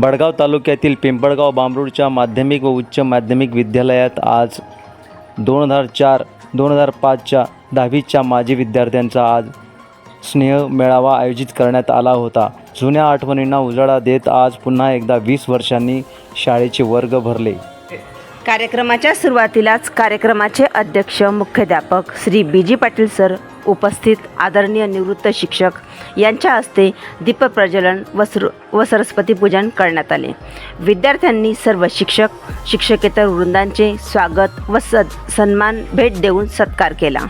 बडगाव तालुक्यातील पिंपळगाव बांबरूडच्या माध्यमिक व उच्च माध्यमिक विद्यालयात आज 2004-2005च्या 10वीच्या माजी विद्यार्थ्यांचा आज स्नेह मेळावा आयोजित करण्यात आला होता। जुन्या आठवणींना उजाळा देत आज पुन्हा एकदा 20 वर्षांनी शाळेचे वर्ग भरले। कार्यक्रमाच्या सुरुवातीलाच कार्यक्रमाचे अध्यक्ष मुख्याध्यापक श्री बी.जी. पाटील सर उपस्थित आदरणीय निवृत्त शिक्षक यांच्या हस्ते दीपप्रज्वलन व सरस्वती पूजन करण्यात आले। विद्यार्थ्यांनी सर्व शिक्षक शिक्षकेतर वृंदांचे स्वागत व सन्मान भेट देऊन सत्कार केला।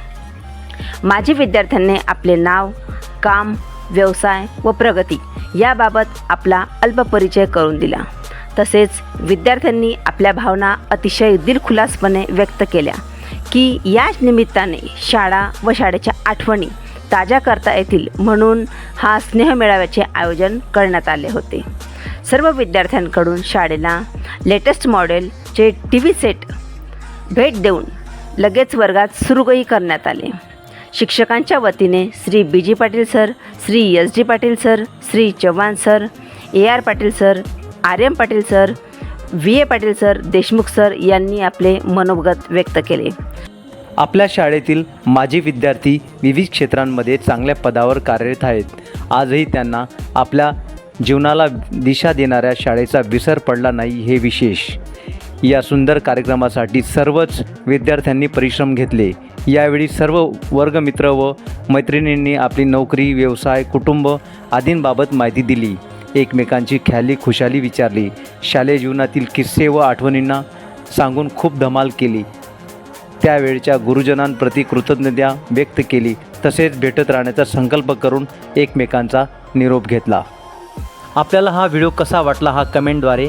माजी विद्यार्थ्यांनी आपले नाव, काम, व्यवसाय व प्रगती याबाबत आपला अल्प परिचय करून दिला। तसेच विद्यार्थ्यांनी आपल्या भावना अतिशय दिलखुलासपणे व्यक्त केल्या की या निमित्ताने शाळा व शाळेच्या आठवणी ताज्या करता येतील म्हणून हा स्नेह मेळाव्याचे आयोजन करण्यात आले होते। सर्व विद्यार्थ्यांकडून शाळेला लेटेस्ट मॉडेलचे टीव्ही सेट भेट देऊन लगेच वर्गात सुरूही करण्यात आले। शिक्षकांच्या वतीने Shri B G. Patil sir, Shri S D. Patil sir, Shri Chavan sir, A R. Patil sir, R M. Patil sir, V A. Patil sir, Deshmukh sir यांनी आपले मनोगत व्यक्त केले। आपल्या शाळेतील माजी विद्यार्थी विविध क्षेत्रांमध्ये चांगल्या पदावर कार्यरत आहेत। आजही त्यांना आपल्या जीवनाला दिशा देणाऱ्या शाळेचा विसर पडला नाही हे विशेष। या सुंदर कार्यक्रमासाठी सर्वच विद्यार्थ्यांनी परिश्रम घेतले। यावेळी सर्व वर्गमित्र व मैत्रिणींनी आपली नोकरी, व्यवसाय, कुटुंब आदींबाबत माहिती दिली। एकमेकांची ख्याली खुशाली विचारली। शालेय जीवनातील किस्से व आठवणींना सांगून खूप धमाल केली। त्यावेळच्या गुरुजनांप्रती कृतज्ञता व्यक्त केली। तसेच भेटत राहण्याचा संकल्प करून एकमेकांचा निरोप घेतला। आपल्याला हा व्हिडिओ कसा वाटला हा कमेंटद्वारे